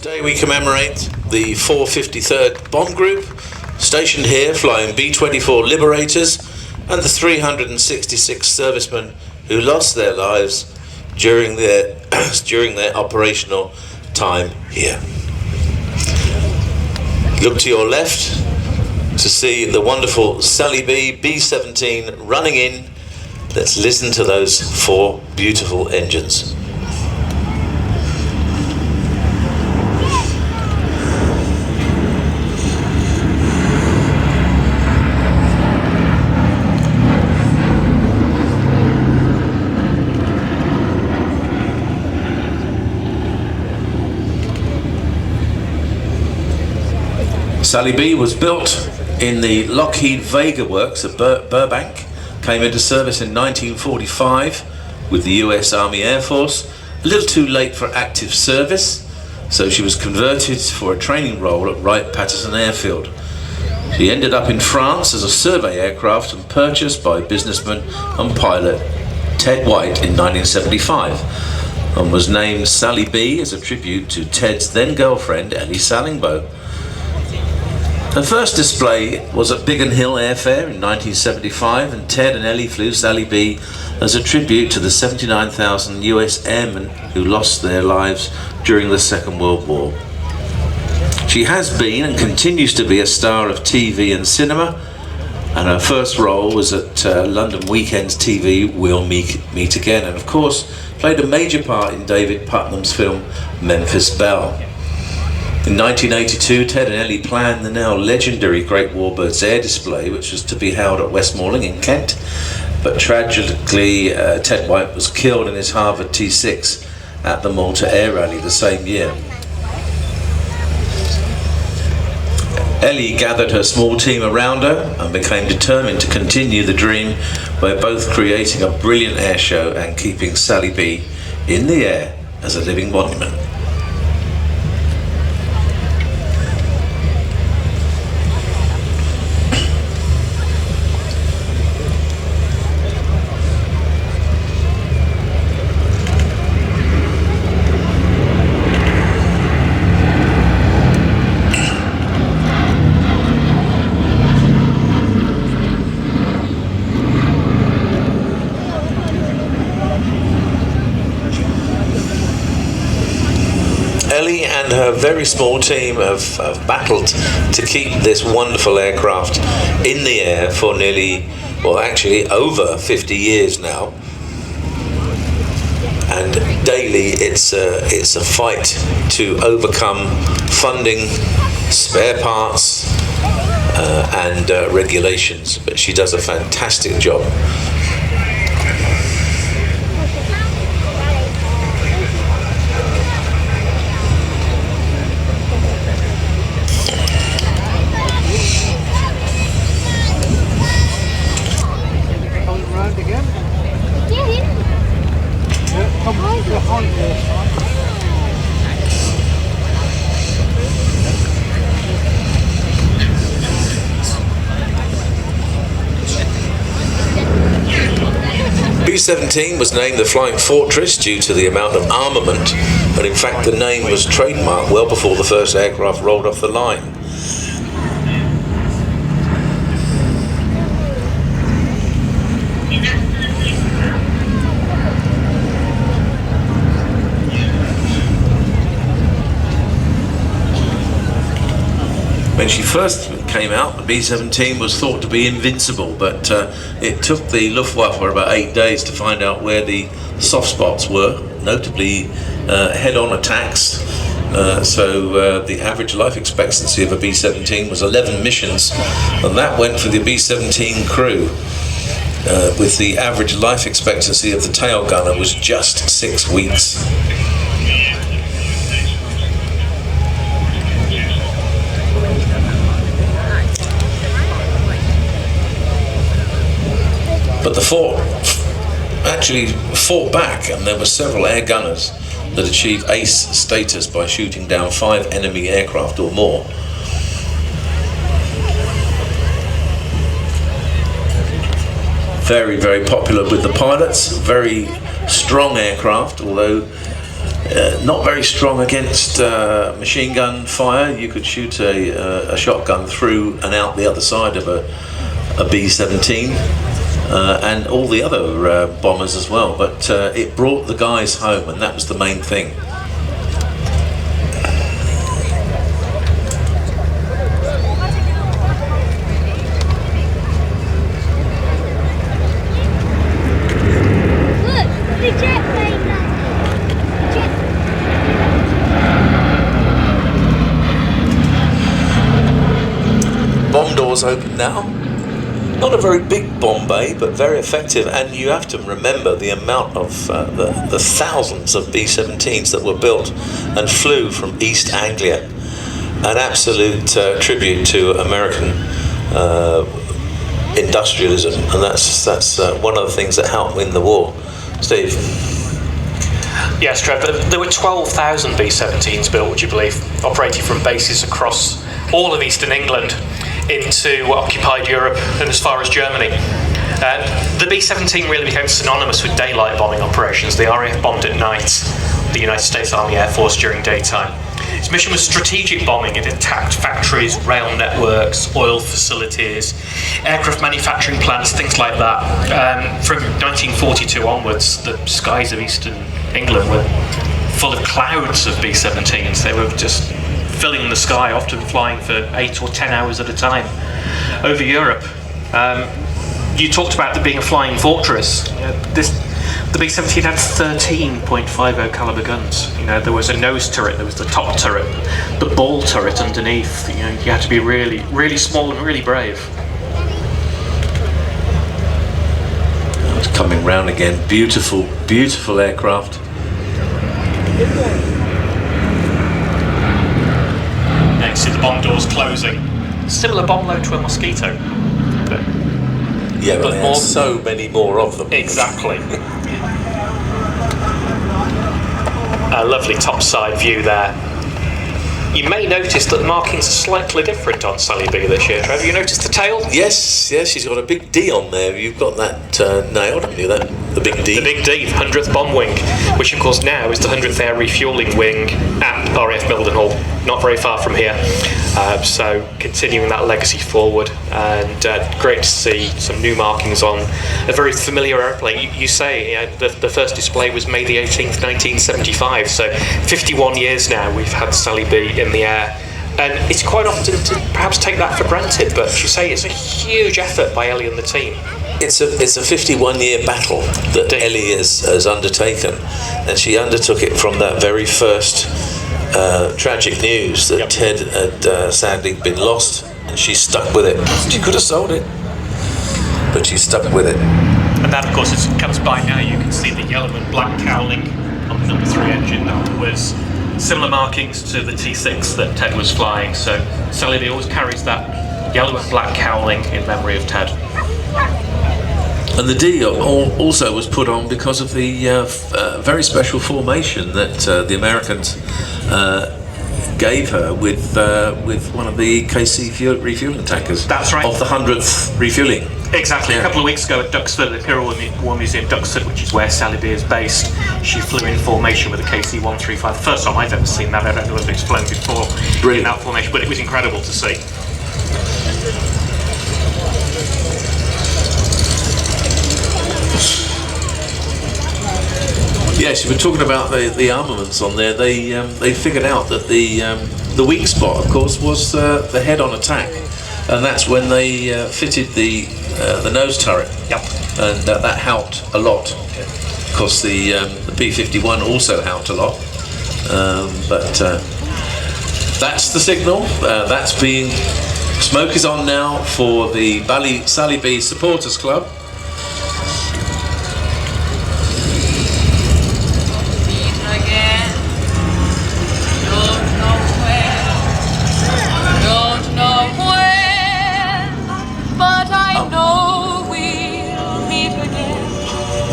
Today we commemorate the 453rd Bomb Group, stationed here flying B-24 Liberators, and the 366 servicemen who lost their lives during their operational time here. Look to your left to see the wonderful Sally B-17 running in. Let's listen to those four beautiful engines. Sally B was built in the Lockheed Vega Works at Burbank, came into service in 1945 with the US Army Air Force, a little too late for active service, so she was converted for a training role at Wright-Patterson Airfield. She ended up in France as a survey aircraft and purchased by businessman and pilot Ted White in 1975, and was named Sally B as a tribute to Ted's then girlfriend Ellie Sallingboe. Her first display was at Biggin Hill Airfair in 1975, and Ted and Ellie flew Sally B as a tribute to the 79,000 US airmen who lost their lives during the Second World War. She has been and continues to be a star of TV and cinema, and her first role was at London Weekends TV We'll Meet Again, and of course played a major part in David Putnam's film Memphis Belle. In 1982, Ted and Ellie planned the now legendary Great Warbirds air display, which was to be held at Westmoreland in Kent, but tragically Ted White was killed in his Harvard T6 at the Malta Air Rally the same year. Ellie gathered her small team around her and became determined to continue the dream by both creating a brilliant air show and keeping Sally B in the air as a living monument. Ellie and her very small team have battled to keep this wonderful aircraft in the air for nearly, well actually over 50 years now. And daily it's a fight to overcome funding, spare parts and regulations, but she does a fantastic job. B-17 was named the Flying Fortress due to the amount of armament, and in fact the name was trademarked well before the first aircraft rolled off the line. When she first came out, the B-17 was thought to be invincible, but it took the Luftwaffe about 8 days to find out where the soft spots were, notably head-on attacks. So the average life expectancy of a B-17 was 11 missions, and that went for the B-17 crew, with the average life expectancy of the tail gunner was just 6 weeks. But the fort actually fought back, and there were several air gunners that achieved ace status by shooting down 5 enemy aircraft or more. Very, very popular with the pilots, very strong aircraft, although not very strong against machine gun fire. You could shoot a shotgun through and out the other side of a B-17 and all the other bombers as well, but it brought the guys home, and that was the main thing. Bomb doors open now. Not a very big bomb bay, but very effective, and you have to remember the amount of the thousands of B-17s that were built and flew from East Anglia. An absolute tribute to American industrialism, and that's one of the things that helped win the war. Steve? Yes, Trev, there were 12,000 B-17s built, would you believe, operating from bases across all of eastern England into occupied Europe and as far as Germany. The B-17 really became synonymous with daylight bombing operations. The RAF bombed at night, the United States Army Air Force during daytime. Its mission was strategic bombing. It attacked factories, rail networks, oil facilities, aircraft manufacturing plants, things like that. From 1942 onwards, the skies of eastern England were full of clouds of B-17s. They were just filling the sky, often flying for 8 or 10 hours at a time over Europe. You talked about there being a flying fortress. The B-17 had 13.50 caliber guns. There was a nose turret, there was the top turret, the ball turret underneath. You had to be really, really small and really brave. It's coming round again. Beautiful, beautiful aircraft. You see the bomb doors closing. Similar bomb load to a Mosquito. But more, so many more of them. Exactly. A lovely top side view there. You may notice that the markings are slightly different on Sally B this year. Have you noticed the tail? Yes, she's got a big D on there. You've got that nailed, haven't you? The big D. The big D, 100th Bomb Wing, which of course now is the 100th Air Refuelling Wing at RAF Mildenhall, not very far from here. So continuing that legacy forward, and great to see some new markings on a very familiar airplane. You say the first display was May the 18th, 1975, so 51 years now we've had Sally B in the air. And it's quite often to perhaps take that for granted, but you say it's a huge effort by Ellie and the team. It's a 51-year battle that Ellie has undertaken, and she undertook it from that very first tragic news that Ted had sadly been lost, and she stuck with it. She could have sold it, but she stuck with it. And that, of course, as it comes by now, you can see the yellow and black cowling on the number 3 engine. That was similar markings to the T6 that Ted was flying, so Sally B always carries that yellow and black cowling in memory of Ted. And the D also was put on because of the very special formation that the Americans gave her with one of the KC refueling tankers. That's right. Of the 100th refueling. Exactly. Yeah. A couple of weeks ago at Duxford, the Imperial War Museum Duxford, which is where Sally B is based, she flew in formation with a KC-135. The first time I'd ever seen that. I don't know whether it's flown before. Brilliant. In that formation, but it was incredible to see. Yes, you were talking about the armaments on there. They figured out that the weak spot, of course, was the head-on attack, and that's when they fitted the nose turret. Yep. And that helped a lot. Of course, the P-51 also helped a lot, but that's the signal. That's being smoke is on now for the Sally B Supporters Club.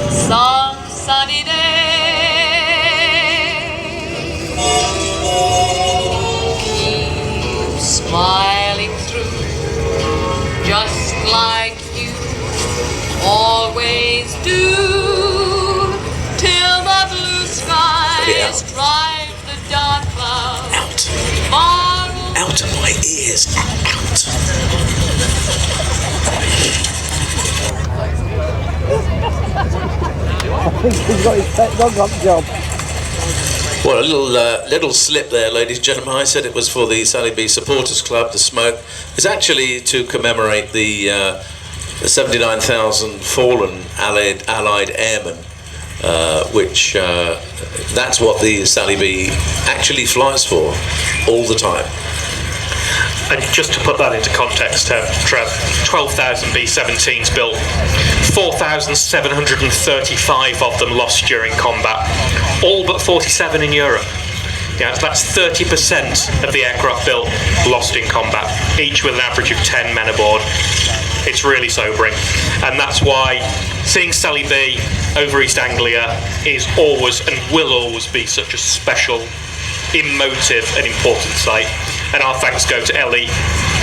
Some sunny day, keep smiling through, just like you out of my ears, out. I think he's got his pet dog up job. Well, a little slip there, ladies and gentlemen. I said it was for the Sally B Supporters Club, the smoke. It's actually to commemorate the 79,000 fallen Allied airmen, which that's what the Sally B actually flies for all the time. And just to put that into context, Trev, 12,000 B-17s built, 4,735 of them lost during combat, all but 47 in Europe. Yeah, that's 30% of the aircraft built lost in combat, each with an average of 10 men aboard. It's really sobering, and that's why seeing Sally B over East Anglia is always and will always be such a special, emotive and important sight. And our thanks go to Ellie,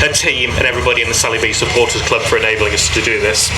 her team and everybody in the Sally B Supporters Club for enabling us to do this.